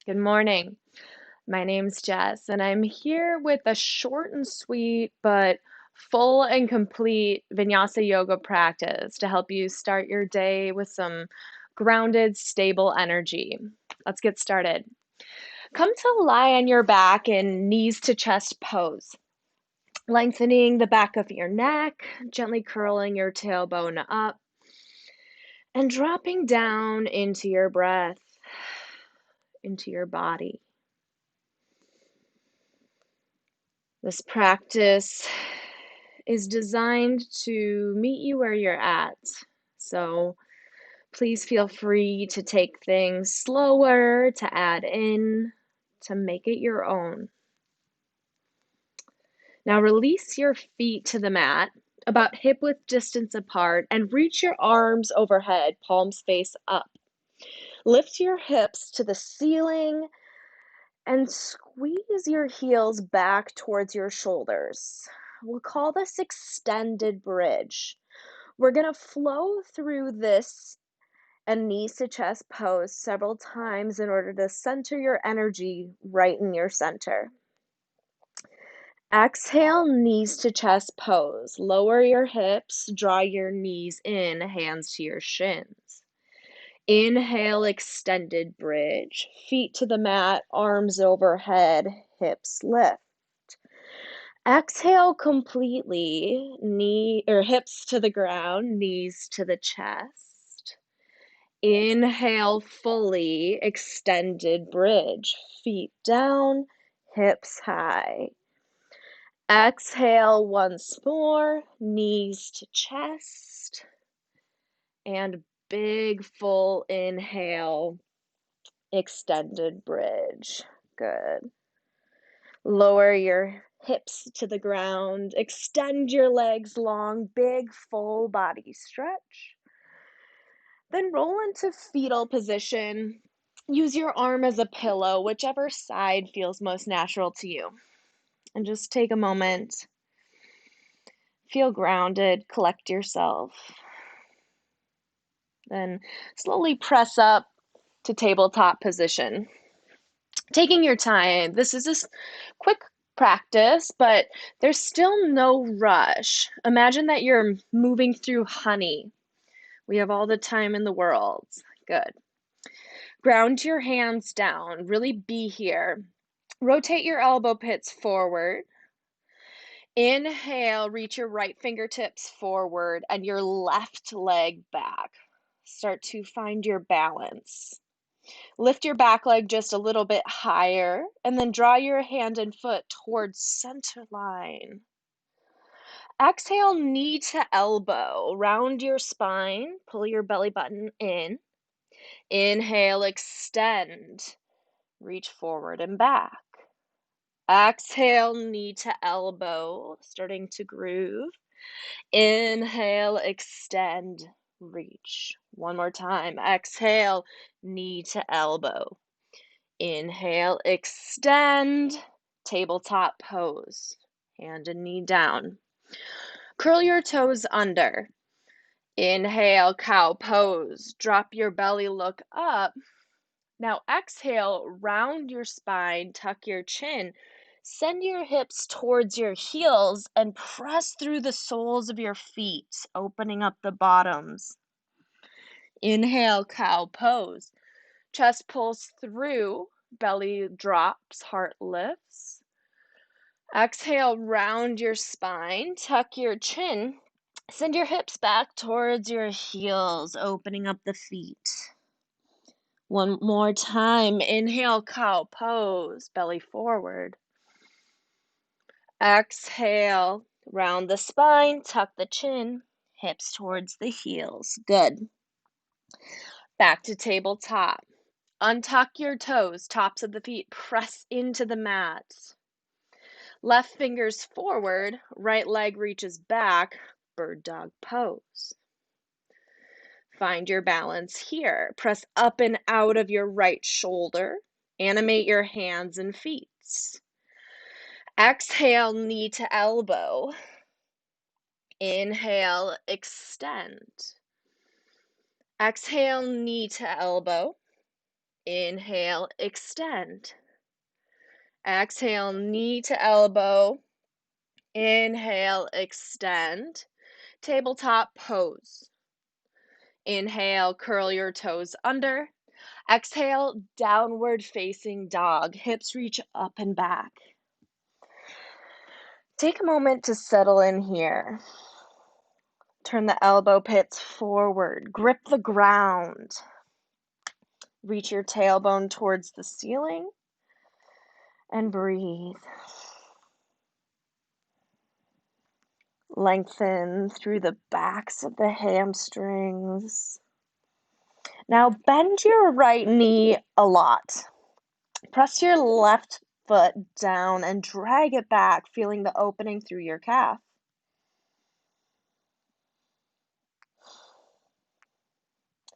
Good morning. My name's Jess, and I'm here with a short and sweet but full and complete Vinyasa yoga practice to help you start your day with some grounded, stable energy. Let's get started. Come to lie on your back in knees to chest pose, lengthening the back of your neck, gently curling your tailbone up, and dropping down into your breath, into your body. This practice is designed to meet you where you're at. So please feel free to take things slower, to add in, to make it your own. Now release your feet to the mat, about hip width distance apart, and reach your arms overhead, palms face up. Lift your hips to the ceiling and squeeze your heels back towards your shoulders. We'll call this extended bridge. We're going to flow through this and knees to chest pose several times in order to center your energy right in your center. Exhale, knees to chest pose. Lower your hips, draw your knees in, hands to your shins. Inhale, extended bridge. Feet to the mat, arms overhead, hips lift. Exhale completely, knee or hips to the ground, knees to the chest. Inhale fully, extended bridge, feet down, hips high. Exhale once more, knees to chest, and big full inhale, extended bridge. Good. Lower your hips to the ground, extend your legs long, big full body stretch. Then roll into fetal position. Use your arm as a pillow, whichever side feels most natural to you. And just take a moment, feel grounded, collect yourself. Then slowly press up to tabletop position. Taking your time. This is a quick practice, but there's still no rush. Imagine that you're moving through honey. We have all the time in the world. Good. Ground your hands down. Really be here. Rotate your elbow pits forward. Inhale, reach your right fingertips forward and your left leg back. Start to find your balance. Lift your back leg just a little bit higher and then draw your hand and foot towards center line. Exhale, knee to elbow. Round your spine. Pull your belly button in. Inhale, extend. Reach forward and back. Exhale, knee to elbow. Starting to groove. Inhale, extend, reach. One more time. Exhale, knee to elbow. Inhale, extend, tabletop pose. Hand and knee down. Curl your toes under. Inhale, cow pose. Drop your belly, look up. Now exhale, round your spine, tuck your chin. Send your hips towards your heels and press through the soles of your feet, opening up the bottoms. Inhale, cow pose. Chest pulls through, belly drops, heart lifts. Exhale, round your spine, tuck your chin. Send your hips back towards your heels, opening up the feet. One more time. Inhale, cow pose, belly forward. Exhale, round the spine, tuck the chin, hips towards the heels. Good. Back to tabletop. Untuck your toes, tops of the feet, press into the mat. Left fingers forward, right leg reaches back, bird dog pose. Find your balance here. Press up and out of your right shoulder. Animate your hands and feet. Exhale, knee to elbow. Inhale, extend. Exhale, knee to elbow. Inhale, extend. Exhale, knee to elbow. Inhale, extend. Tabletop pose. Inhale, curl your toes under. Exhale, downward facing dog. Hips reach up and back. Take a moment to settle in here. Turn the elbow pits forward. Grip the ground. Reach your tailbone towards the ceiling and breathe. Lengthen through the backs of the hamstrings. Now bend your right knee a lot. Press your left foot down and drag it back, feeling the opening through your calf.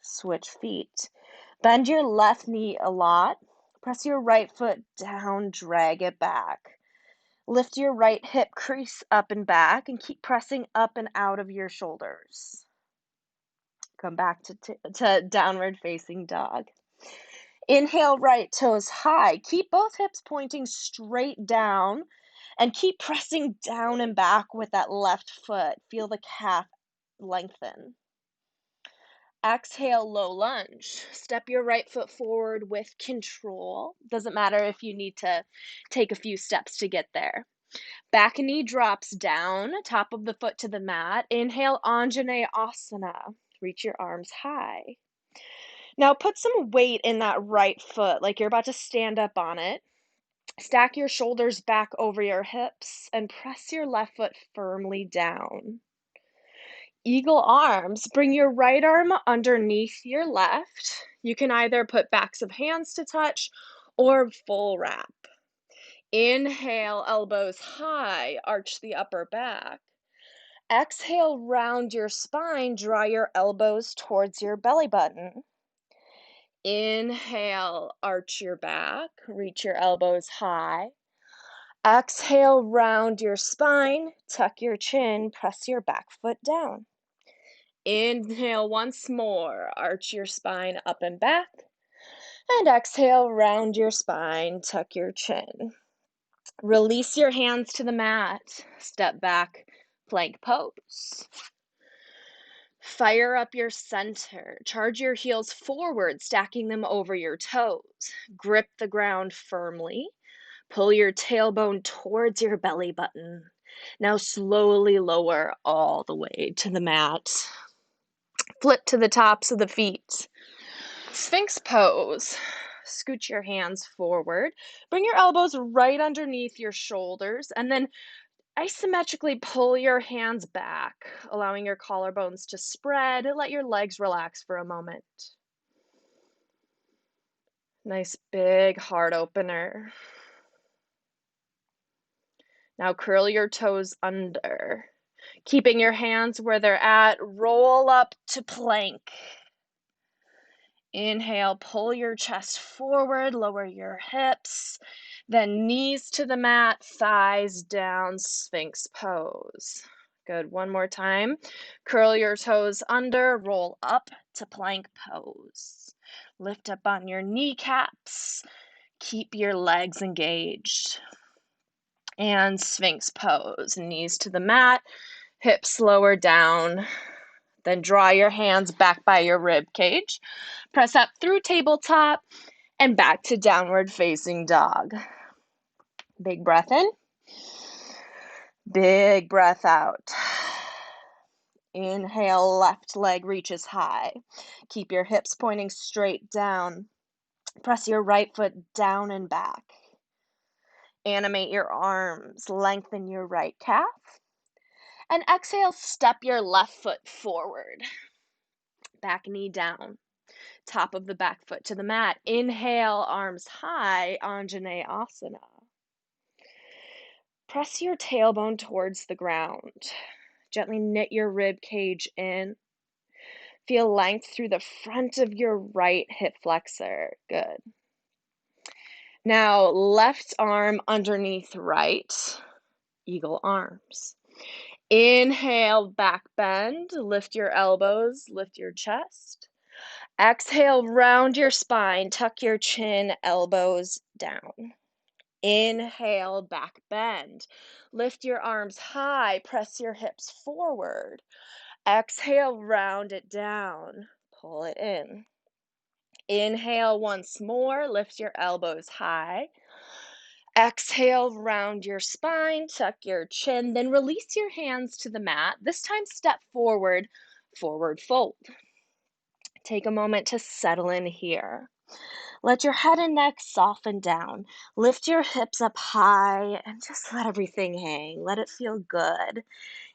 Switch feet. Bend your left knee a lot. Press your right foot down, drag it back. Lift your right hip crease up and back and keep pressing up and out of your shoulders. Come back to downward facing dog. Inhale, right toes high. Keep both hips pointing straight down and keep pressing down and back with that left foot. Feel the calf lengthen. Exhale, low lunge. Step your right foot forward with control. Doesn't matter if you need to take a few steps to get there. Back knee drops down, top of the foot to the mat. Inhale, Anjaneyasana. Reach your arms high. Now put some weight in that right foot, like you're about to stand up on it. Stack your shoulders back over your hips and press your left foot firmly down. Eagle arms. Bring your right arm underneath your left. You can either put backs of hands to touch or full wrap. Inhale, elbows high, arch the upper back. Exhale, round your spine, draw your elbows towards your belly button. Inhale, arch your back, reach your elbows high. Exhale, round your spine, tuck your chin, press your back foot down. Inhale once more, arch your spine up and back. And exhale, round your spine, tuck your chin. Release your hands to the mat. Step back, plank pose. Fire up your center. Charge your heels forward, stacking them over your toes. Grip the ground firmly. Pull your tailbone towards your belly button. Now slowly lower all the way to the mat. Flip to the tops of the feet. Sphinx pose. Scoot your hands forward. Bring your elbows right underneath your shoulders and then isometrically pull your hands back, allowing your collarbones to spread. Let your legs relax for a moment. Nice big heart opener. Now curl your toes under. Keeping your hands where they're at, roll up to plank. Inhale, pull your chest forward, lower your hips, then knees to the mat, thighs down, Sphinx pose. Good, one more time. Curl your toes under, roll up to plank pose. Lift up on your kneecaps, keep your legs engaged. And Sphinx pose, knees to the mat, hips lower down. Then draw your hands back by your rib cage. Press up through tabletop and back to downward facing dog. Big breath in. Big breath out. Inhale, left leg reaches high. Keep your hips pointing straight down. Press your right foot down and back. Animate your arms. Lengthen your right calf. And exhale, step your left foot forward. Back knee down. Top of the back foot to the mat. Inhale, arms high, Anjaneyasana. Press your tailbone towards the ground. Gently knit your rib cage in. Feel length through the front of your right hip flexor. Good. Now, left arm underneath right. Eagle arms. Inhale, back bend. Lift your elbows, lift your chest. Exhale, round your spine, tuck your chin, elbows down. Inhale, back bend. Lift your arms high, press your hips forward. Exhale, round it down, pull it in. Inhale once more, lift your elbows high. Exhale, round your spine, tuck your chin, then release your hands to the mat. This time, step forward, forward fold. Take a moment to settle in here. Let your head and neck soften down. Lift your hips up high and just let everything hang. Let it feel good.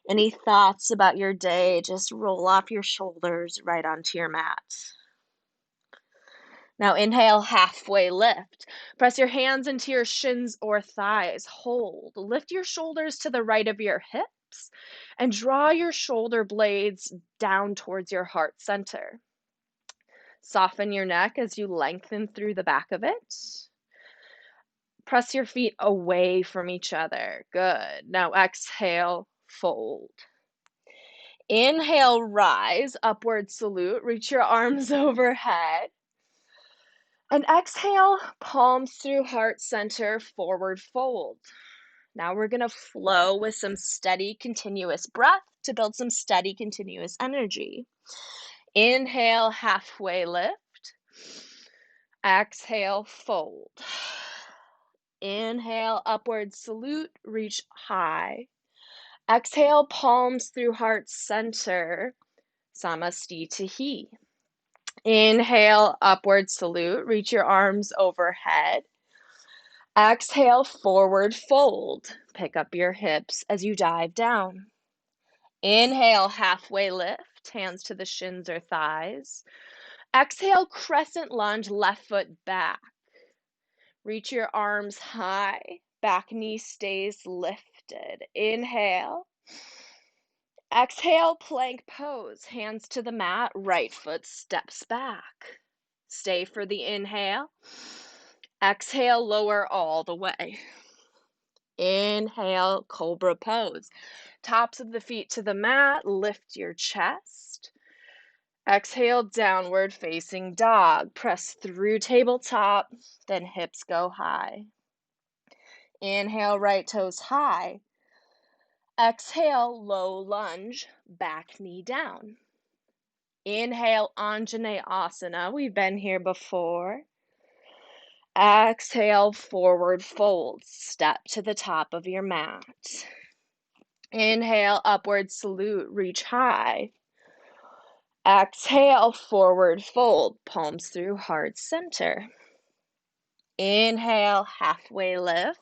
Any thoughts about your day, just roll off your shoulders right onto your mat. Now inhale, halfway lift. Press your hands into your shins or thighs. Hold. Lift your shoulders to the right of your hips and draw your shoulder blades down towards your heart center. Soften your neck as you lengthen through the back of it. Press your feet away from each other. Good. Now exhale, fold. Inhale, rise, upward salute. Reach your arms overhead. And exhale, palms through heart center, forward fold. Now we're going to flow with some steady, continuous breath to build some steady, continuous energy. Inhale, halfway lift. Exhale, fold. Inhale, upward salute, reach high. Exhale, palms through heart center, Samastitihi. Inhale, upward salute, reach your arms overhead. Exhale, forward fold. Pick up your hips as you dive down. Inhale, halfway lift, hands to the shins or thighs. Exhale, crescent lunge, left foot back. Reach your arms high, back knee stays lifted. Inhale. Exhale, plank pose, hands to the mat, right foot steps back. Stay for the inhale. Exhale, lower all the way. Inhale, cobra pose. Tops of the feet to the mat, lift your chest. Exhale, downward facing dog. Press through tabletop, then hips go high. Inhale, right toes high. Exhale, low lunge, back knee down. Inhale, Anjaneyasana. We've been here before. Exhale, forward fold. Step to the top of your mat. Inhale, upward salute, reach high. Exhale, forward fold, palms through heart center. Inhale, halfway lift.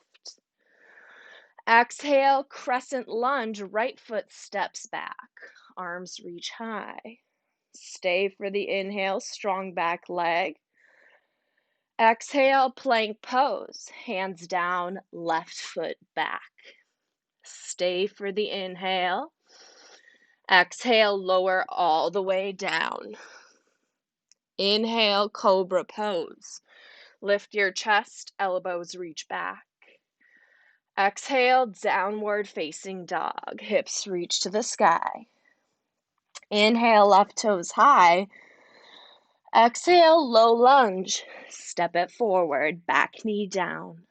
Exhale, crescent lunge, right foot steps back. Arms reach high. Stay for the inhale, strong back leg. Exhale, plank pose, hands down, left foot back. Stay for the inhale. Exhale, lower all the way down. Inhale, cobra pose. Lift your chest, elbows reach back. Exhale, downward facing dog. Hips reach to the sky. Inhale, left toes high. Exhale, low lunge. Step it forward, back knee down.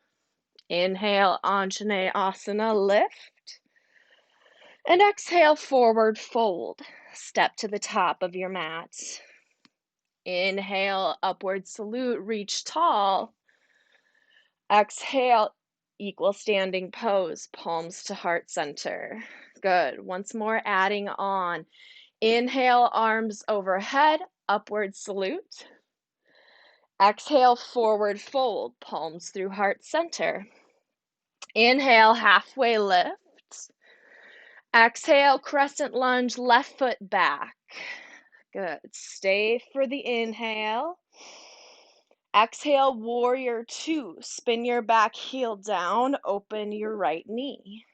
Inhale, Anjaneyasana, lift. And exhale, forward fold. Step to the top of your mat. Inhale, upward salute, reach tall. Exhale, equal standing pose, palms to heart center. Good. Once more, adding on. Inhale, arms overhead, upward salute. Exhale, forward fold, palms through heart center. Inhale, halfway lift. Exhale, crescent lunge, left foot back. Good. Stay for the inhale. Exhale, warrior two. Spin your back heel down, open your right knee.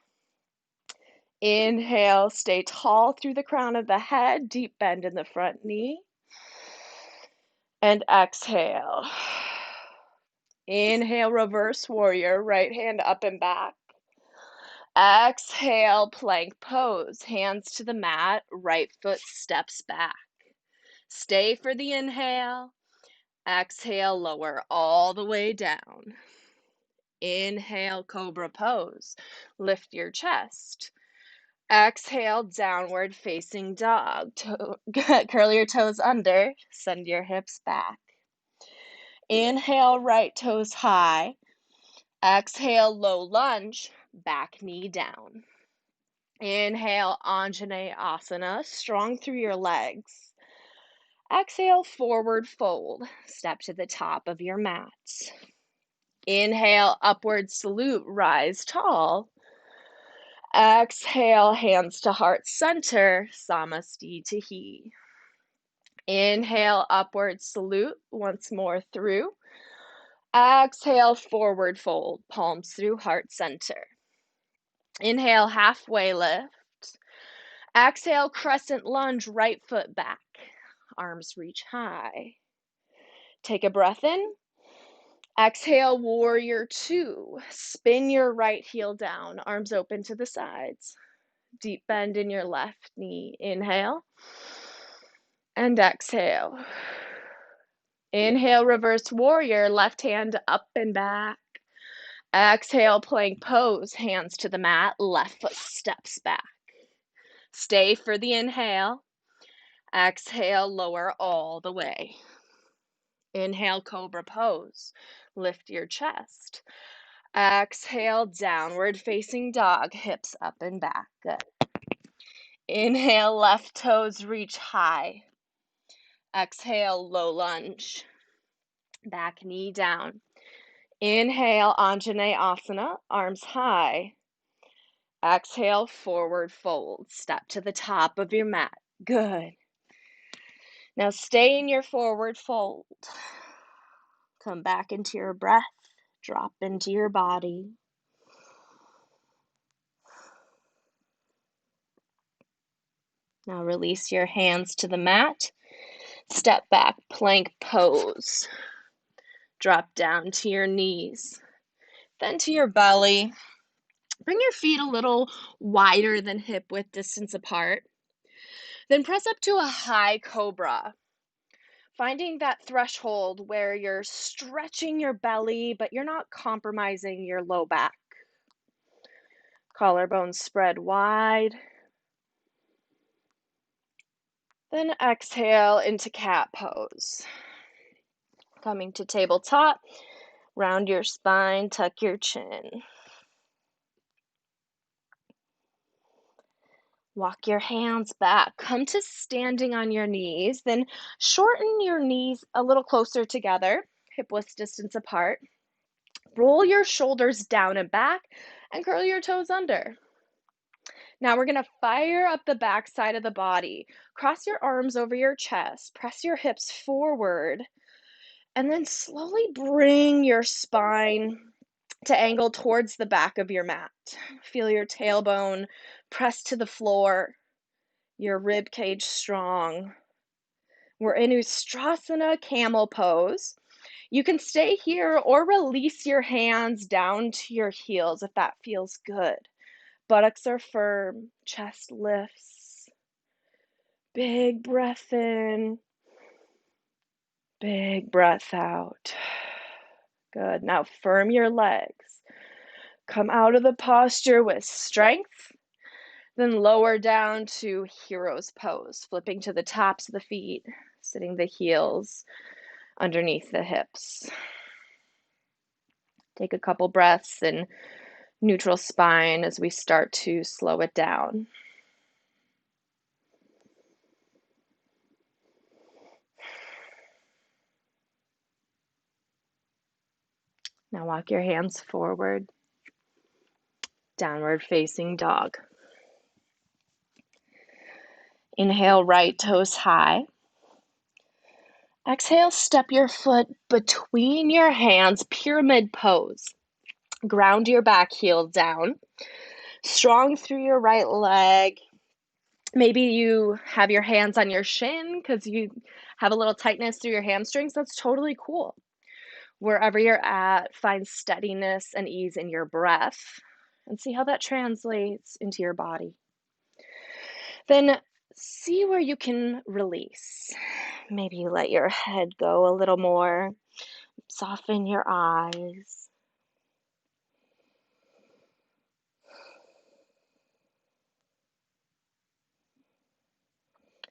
Inhale, stay tall through the crown of the head, deep bend in the front knee. And exhale. Inhale, reverse warrior, right hand up and back. Exhale, plank pose, hands to the mat, right foot steps back. Stay for the inhale. Exhale, lower all the way down. Inhale, cobra pose. Lift your chest. Exhale, downward facing dog. Curl your toes under. Send your hips back. Inhale, right toes high. Exhale, low lunge. Back knee down. Inhale, Anjaneyasana. Strong through your legs. Exhale, forward fold. Step to the top of your mat. Inhale, upward salute, rise tall. Exhale, hands to heart center, Samastitihi. Inhale, upward salute, once more through. Exhale, forward fold, palms through heart center. Inhale, halfway lift. Exhale, crescent lunge, right foot back. Arms reach high. Take a breath in. Exhale, warrior two. Spin your right heel down, arms open to the sides. Deep bend in your left knee. Inhale and exhale. Inhale, reverse warrior, left hand up and back. Exhale, plank pose, hands to the mat, left foot steps back. Stay for the inhale. Exhale, lower all the way. Inhale, cobra pose. Lift your chest. Exhale, downward facing dog, hips up and back. Good. Inhale, left toes reach high. Exhale, low lunge. Back knee down. Inhale, Anjaneyasana, arms high. Exhale, forward fold. Step to the top of your mat. Good. Now stay in your forward fold. Come back into your breath. Drop into your body. Now release your hands to the mat. Step back, plank pose. Drop down to your knees, then to your belly. Bring your feet a little wider than hip width distance apart. Then press up to a high cobra, finding that threshold where you're stretching your belly, but you're not compromising your low back. Collarbones spread wide. Then exhale into cat pose. Coming to tabletop, round your spine, tuck your chin. Walk your hands back. Come to standing on your knees. Then shorten your knees a little closer together, hip width distance apart. Roll your shoulders down and back and curl your toes under. Now we're going to fire up the back side of the body. Cross your arms over your chest. Press your hips forward. And then slowly bring your spine to angle towards the back of your mat. Feel your tailbone press to the floor. Your rib cage strong. We're in Ustrasana camel pose. You can stay here or release your hands down to your heels if that feels good. Buttocks are firm, chest lifts. Big breath in, big breath out. Good. Now firm your legs. Come out of the posture with strength. Then lower down to hero's pose, flipping to the tops of the feet, sitting the heels underneath the hips. Take a couple breaths in neutral spine as we start to slow it down. Now walk your hands forward, downward facing dog. Inhale, right toes high. Exhale, step your foot between your hands, pyramid pose. Ground your back heel down. Strong through your right leg. Maybe you have your hands on your shin because you have a little tightness through your hamstrings. That's totally cool. Wherever you're at, find steadiness and ease in your breath and see how that translates into your body. Then see where you can release. Maybe you let your head go a little more. Soften your eyes.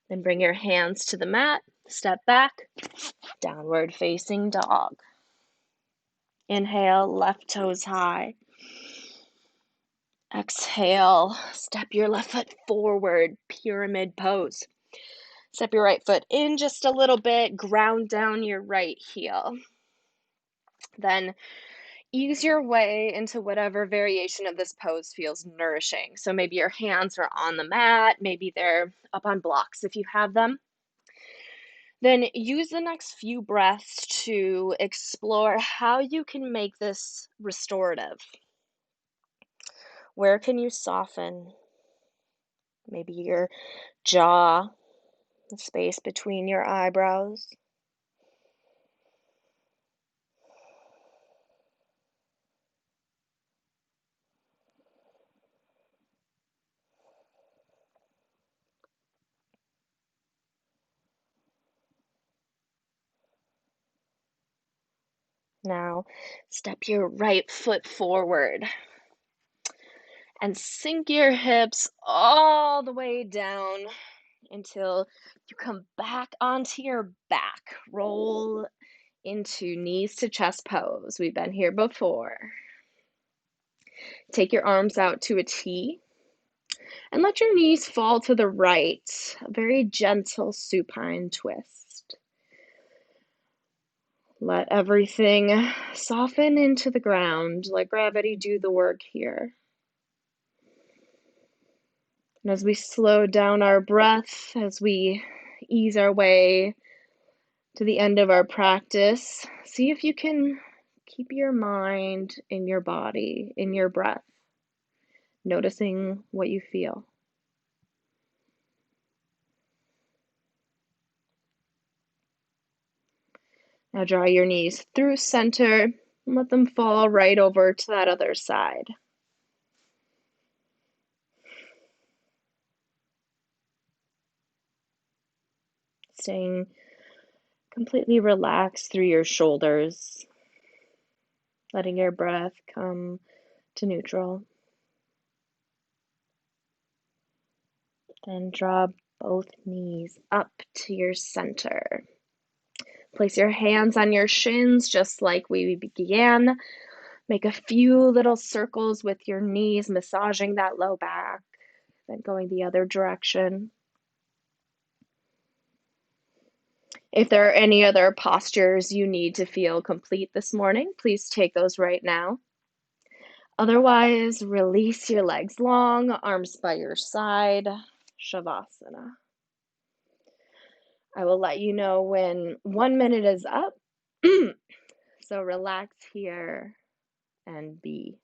Then bring your hands to the mat. Step back. Downward facing dog. Inhale, left toes high. Exhale, step your left foot forward, pyramid pose. Step your right foot in just a little bit, ground down your right heel. Then ease your way into whatever variation of this pose feels nourishing. So maybe your hands are on the mat, maybe they're up on blocks if you have them. Then use the next few breaths to explore how you can make this restorative. Where can you soften? Maybe your jaw, the space between your eyebrows. Now, step your right foot forward and sink your hips all the way down until you come back onto your back. Roll into knees to chest pose. We've been here before. Take your arms out to a T and let your knees fall to the right. A very gentle supine twist. Let everything soften into the ground. Let gravity do the work here. And as we slow down our breath, as we ease our way to the end of our practice, see if you can keep your mind in your body, in your breath, noticing what you feel. Now draw your knees through center and let them fall right over to that other side. Staying completely relaxed through your shoulders, letting your breath come to neutral. Then draw both knees up to your center. Place your hands on your shins just like we began. Make a few little circles with your knees, massaging that low back, then going the other direction. If there are any other postures you need to feel complete this morning, please take those right now. Otherwise, release your legs long, arms by your side, Shavasana. I will let you know when 1 minute is up. So relax here and be.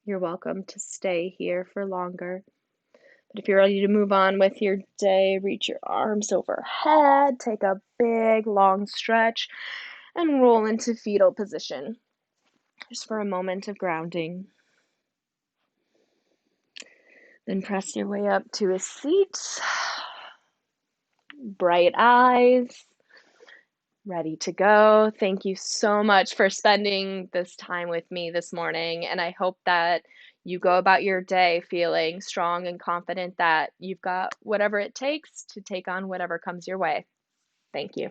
You're welcome to stay here for longer. But if you're ready to move on with your day, reach your arms overhead, take a big long stretch, and roll into fetal position. Just for a moment of grounding. Then press your way up to a seat. Bright eyes. Ready to go. Thank you so much for spending this time with me this morning. And I hope that you go about your day feeling strong and confident that you've got whatever it takes to take on whatever comes your way. Thank you.